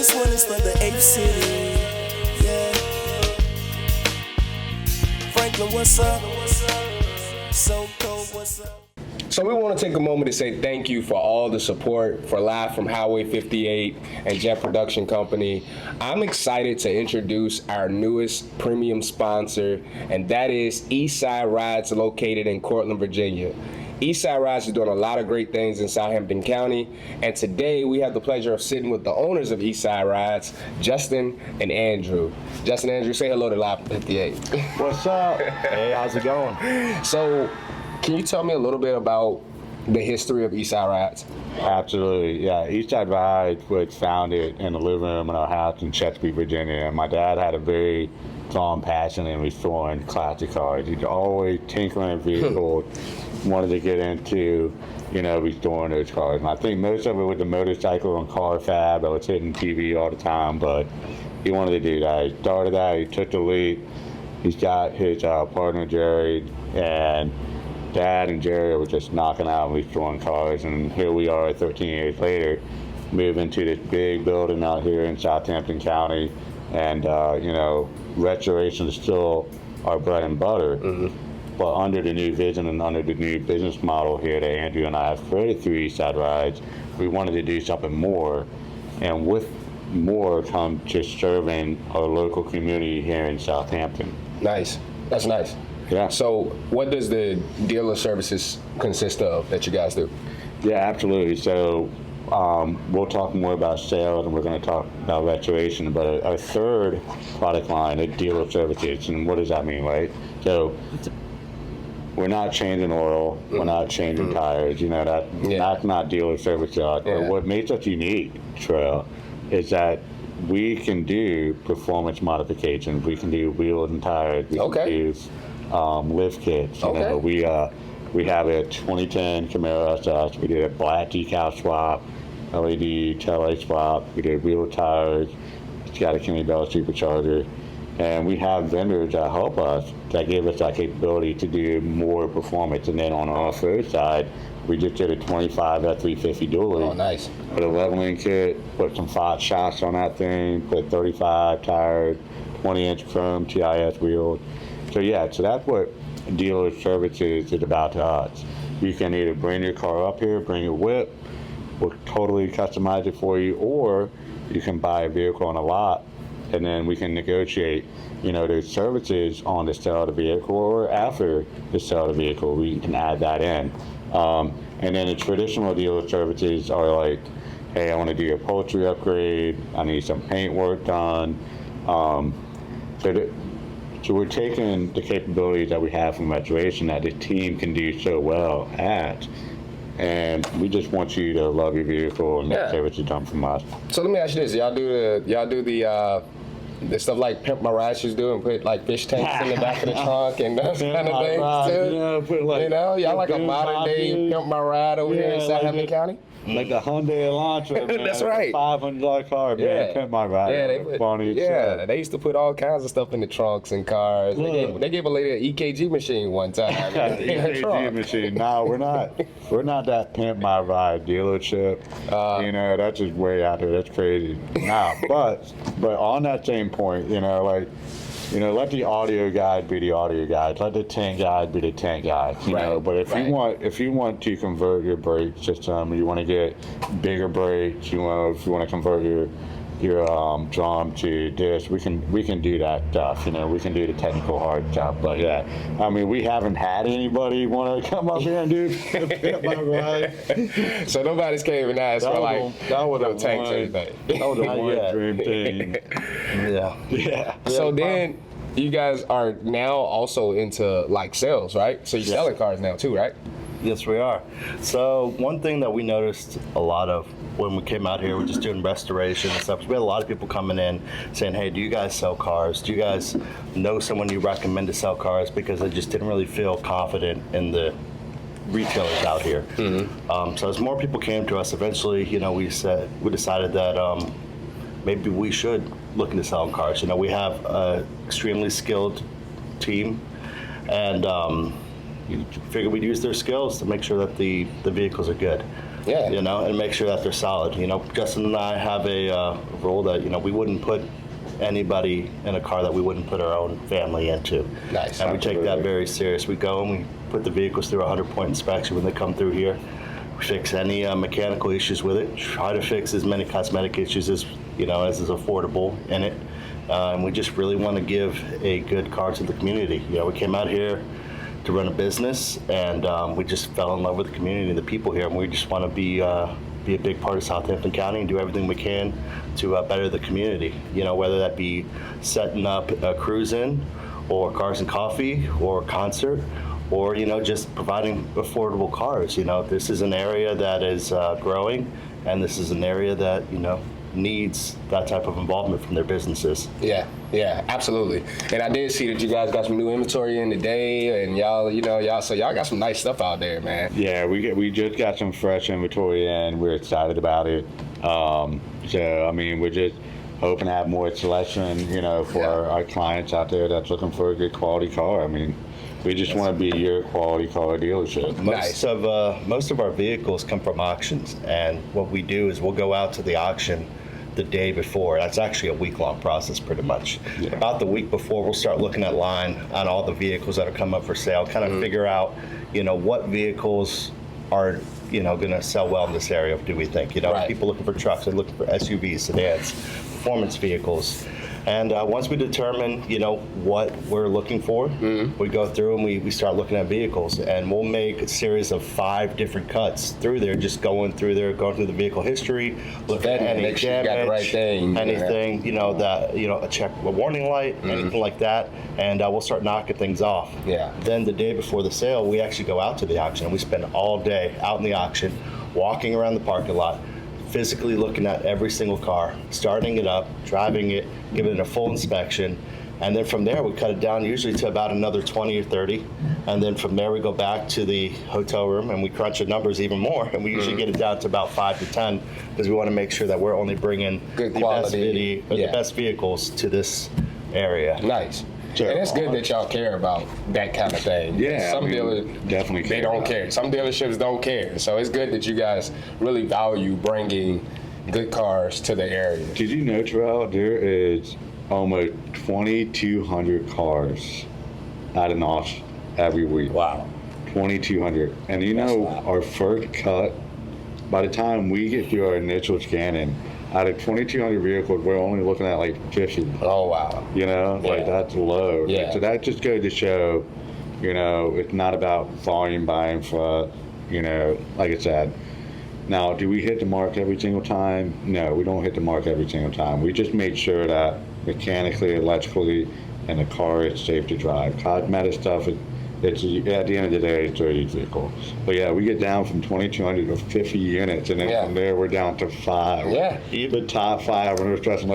This one is for the 8th city. Yeah. Franklin, what's up? So cold, what's up? So we want to take a moment to say thank you for all the support for Live from Highway 58 and Jet Production Company. I'm excited to introduce our newest premium sponsor, and that is Eastside Rides, located in Courtland, Virginia. Eastside Rides is doing a lot of great things in Southampton County, and today we have the pleasure of sitting with the owners of Eastside Rides, Justin and Andrew. Justin and Andrew, say hello to Live from 58. What's up? Hey, how's it going? So, can you tell me a little bit about the history of Eastside Rides? Absolutely, yeah. Eastside Rides was founded in the living room in our house in Chesapeake, Virginia. And my dad had a very strong passion in restoring classic cars. He's always tinkering vehicles, wanted to get into, restoring those cars. And I think most of it was the motorcycle and car fab that was hitting TV all the time, but he wanted to do that. He started that, he took the leap. He's got his partner, Jerry, and Dad and Jerry were just knocking out and restoring cars, and here we are 13 years later, moving to this big building out here in Southampton County, and restoration is still our bread and butter. Mm-hmm. But under the new vision and under the new business model here that Andrew and I have created through Eastside Rides, we wanted to do something more, and with more come just serving our local community here in Southampton. Nice. That's nice. Yeah. So what does the dealer services consist of that you guys do? Yeah, absolutely. So we'll talk more about sales, and we're going to talk about restoration, but our third product line is dealer services. And what does that mean, right? So we're not changing oil, we're not changing tires, that's not dealer service. But what makes us unique, Trail, is that we can do performance modifications. We can do wheels and tires. We can do lift kits. We have a 2010 Camaro SS. We did a black decal swap, LED tail light swap. We did wheel tires. It's got a Kenny Bell supercharger, and we have vendors that help us, that give us that capability to do more performance. And then on our off-road side, we just did a 25 F350 dually. Oh, nice. Put a leveling kit, put some 5 shots on that thing, put 35 tires, 20-inch chrome TIS wheels. So that's what dealer services is about to us. You can either bring your car up here, bring your whip, we'll totally customize it for you, or you can buy a vehicle on a lot, and then we can negotiate, those services on the sale of the vehicle or after the sale of the vehicle. We can add that in. And then the traditional dealer services are like, hey, I want to do a upholstery upgrade, I need some paint work done. So we're taking the capabilities that we have from restoration that the team can do so well at, and we just want you to love your vehicle and say what you've done from us. So let me ask you this: y'all do the stuff like Pimp My Ride used to do, and put like fish tanks in the back of the trunk and those kind of things too? Y'all like a modern day Pimp My Ride over here in Southampton County? Like the Hyundai Elantra, man. That's right. $500 car, man. Pimp My Ride. They used to put all kinds of stuff in the trunks and cars. They gave a lady an EKG machine one time. EKG machine. No, we're not that Pimp My Ride dealership. That's just way out there. That's crazy. Nah, but on that same point, let the audio guide be the audio guide. Let the tank guide be the tank guide. But if you want to convert your brake system, you want to get bigger brakes, if you want to convert your drum to disc, we can do that stuff. We can do the technical hard stuff. But we haven't had anybody want to come up here and do Pimp My Ride. So nobody's came and asked for tanks or anything. That was a one dream thing. Yeah. So then you guys are now also into like sales, right? So you're selling cars now too, right? Yes, we are. So one thing that we noticed a lot of when we came out here, we're just doing restoration and stuff. We had a lot of people coming in saying, hey, do you guys sell cars? Do you guys know someone you recommend to sell cars? Because they just didn't really feel confident in the retailers out here. Mm-hmm. So as more people came to us, eventually, we decided that maybe we should look into selling cars. We have an extremely skilled team, and figured we'd use their skills to make sure that the vehicles are good. Yeah. And make sure that they're solid. Justin and I have a rule that we wouldn't put anybody in a car that we wouldn't put our own family into. Nice. And we take that very serious. We go and we put the vehicles through a 100-point inspection when they come through here. We fix any mechanical issues with it. Try to fix as many cosmetic issues as as is affordable in it. And we just really want to give a good car to the community. We came out here to run a business, and we just fell in love with the community and the people here, and we just want to be a big part of Southampton County and do everything we can to better the community. Whether that be setting up a cruise-in, or cars and coffee, or a concert, or just providing affordable cars. This is an area that is growing, and this is an area that needs that type of involvement from their businesses. Yeah, absolutely. And I did see that you guys got some new inventory in today, and y'all got some nice stuff out there, man. Yeah, we just got some fresh inventory in. We're excited about it. So I mean, we're just hoping to have more selection, for our clients out there that's looking for a good quality car. I mean, we just want to be your quality car dealership. Most of our vehicles come from auctions, and what we do is we'll go out to the auction the day before. That's actually a week-long process, pretty much. Yeah. About the week before, we'll start looking at line on all the vehicles that are coming up for sale, kind of figure out, what vehicles are, going to sell well in this area, do we think? Right. People looking for trucks, they're looking for SUVs, sedans, performance vehicles. And once we determine, what we're looking for, we go through and we start looking at vehicles, and we'll make a series of 5 different cuts through there, just going through the vehicle history, look at any damage, right thing, anything, a warning light, anything like that, and we'll start knocking things off. Yeah. Then the day before the sale, we actually go out to the auction, and we spend all day out in the auction, walking around the parking lot, physically looking at every single car, starting it up, driving it, giving it a full inspection, and then from there we cut it down usually to about another 20 or 30, and then from there we go back to the hotel room and we crunch the numbers even more, and we usually get it down to about 5 to 10 because we want to make sure that we're only bringing good quality, the best vehicles to this area. Nice. And it's good that y'all care about that kind of thing. Yeah, some dealers definitely they don't care. Some dealerships don't care. So it's good that you guys really value bringing good cars to the area. Did you know, Terrell, there is almost 2,200 cars at an auction every week. Wow. 2,200. And our first cut, by the time we get through our initial scanning, out of 2,200 vehicles, we're only looking at like 50. Oh, wow. Like that's low. Yeah. So that just goes to show, it's not about volume buying for, like I said. Now, do we hit the mark every single time? No, we don't hit the mark every single time. We just made sure that mechanically, electrically, and the car is safe to drive. Cosmetic stuff, it's at the end of the day, it's a vehicle. But yeah, we get down from 2,200 to 50 units, and then from there we're down to 5. Yeah. The top 5, and we're stressing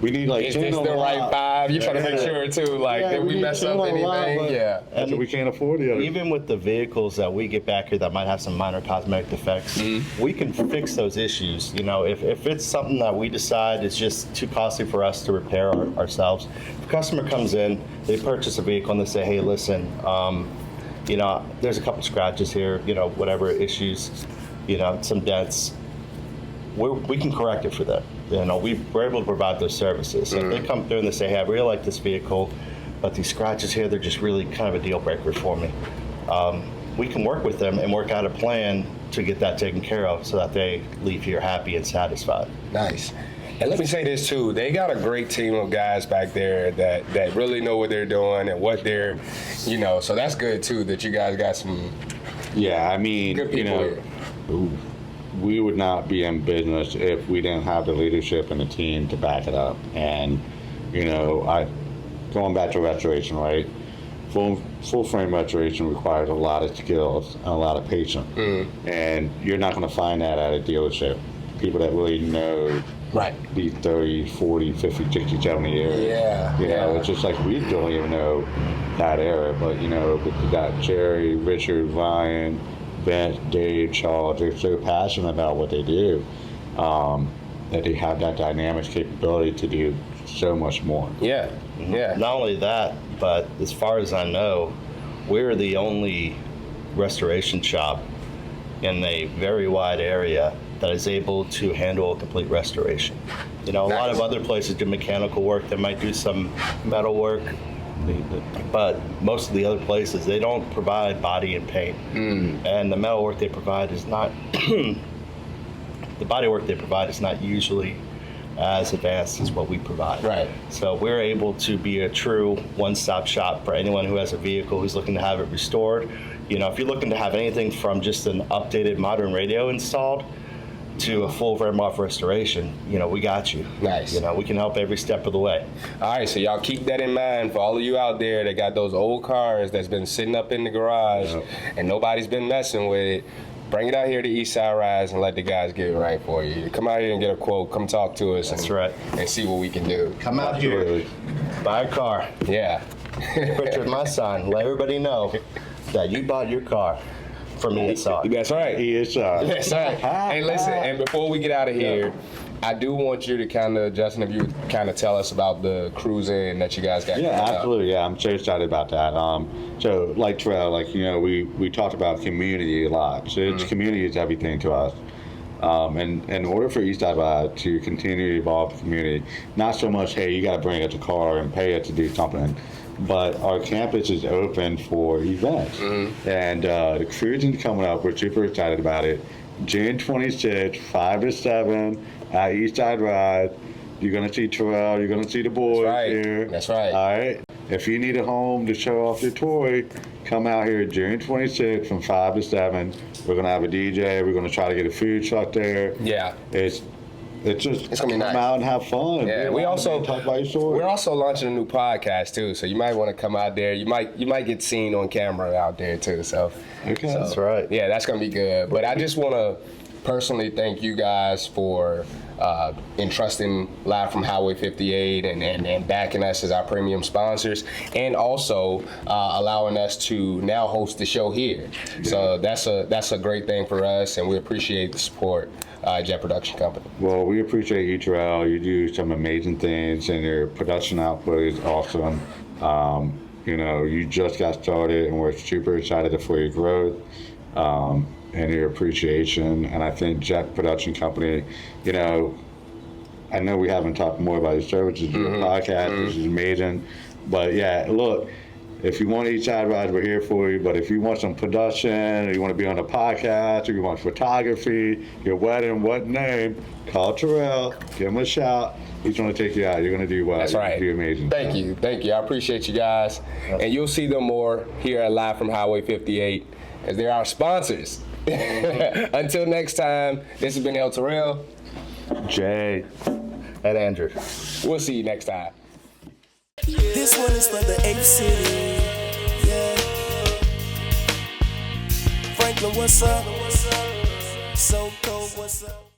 we need is 10 this on the the right lot. 5? You're trying to make sure too, did we mess up anything? And we can't afford the other. Even with the vehicles that we get back here that might have some minor cosmetic defects, we can fix those issues. If it's something that we decide is just too costly for us to repair ourselves, if a customer comes in, they purchase a vehicle and they say, hey, listen, there's a couple scratches here, whatever issues, some dents. We can correct it for them. We're able to provide those services. So if they come through and they say, hey, I really like this vehicle, but these scratches here, they're just really kind of a deal breaker for me. We can work with them and work out a plan to get that taken care of so that they leave here happy and satisfied. Nice. And let me say this too, they got a great team of guys back there that really know what they're doing and what they're, so that's good too, that you guys got some good people here. We would not be in business if we didn't have the leadership and the team to back it up. And, going back to restoration, right? Full frame restoration requires a lot of skills and a lot of patience. And you're not going to find that at a dealership. People that really know these 30, 40, 50, 60, 70 areas. It's just like we don't even know that area. But, we got Jerry, Richard, Ryan, Vince, Dave, Charles. They're so passionate about what they do that they have that dynamic capability to do so much more. Yeah. Not only that, but as far as I know, we're the only restoration shop in a very wide area that is able to handle a complete restoration. You know, a lot of other places do mechanical work. They might do some metal work, but most of the other places, they don't provide body and paint. And the metal work they provide is not, the body work they provide is not usually as advanced as what we provide. Right. So we're able to be a true one-stop shop for anyone who has a vehicle who's looking to have it restored. You know, if you're looking to have anything from just an updated modern radio installed to a full Vermont restoration, you know, we got you. Nice. You know, we can help every step of the way. All right, so y'all keep that in mind for all of you out there that got those old cars that's been sitting up in the garage and nobody's been messing with it. Bring it out here to Eastside Rise and let the guys get it right for you. Come out here and get a quote. Come talk to us. That's right. And see what we can do. Come out here, buy a car, Yeah. take a picture of my sign, let everybody know that you bought your car from ESR. That's right. ESR. That's right. Hey, listen, and before we get out of here, I do want you to kind of, Justin, if you kind of tell us about the cruising that you guys got. Yeah, absolutely. Yeah, I'm so excited about that. So like Terrell, like, you know, we talked about community a lot. So it's community is everything to us. And in order for Eastside Ride to continue to evolve the community, not so much, hey, you got to bring us a car and pay us to do something, but our campus is open for events. And the cruising's coming up. We're super excited about it. June 26th, 5 to 7 at Eastside Ride. You're going to see Terrell. You're going to see the boys here. That's right. All right. If you need a home to show off your toy, come out here June 26th from 5 to 7. We're going to have a DJ. We're going to try to get a food truck there. Yeah. It's just gonna be nice. Come out and have fun. Yeah, we also talk about your story. We're also launching a new podcast too, so you might want to come out there. You might get seen on camera out there too. So Okay. That's right. yeah, that's gonna be good. But I just want to personally thank you guys for entrusting Live from Highway 58 and backing us as our premium sponsors, and also allowing us to now host the show here. So that's a great thing for us, and we appreciate the support. Jet Production Company. Well, we appreciate you, Terrell. You do some amazing things, and your production output is awesome. You know, you just got started, and we're super excited for your growth and your appreciation. And I think Jet Production Company, you know, I know we haven't talked more about your services, your podcast, which is amazing. But yeah, look, if you want Eastside Ride, we're here for you. But if you want some production, or you want to be on the podcast, or you want photography, your wedding, what name, call Terrell, give him a shout. He's going to take you out. You're going to do well. That's right. You're amazing. Thank you. I appreciate you guys. And you'll see them more here at Live from Highway 58 as they're our sponsors. Until next time, this has been El Terrell. Jay. And Andrew. We'll see you next time. This one is for the Ape City. Yeah. Franklin, what's up? So cold, what's up?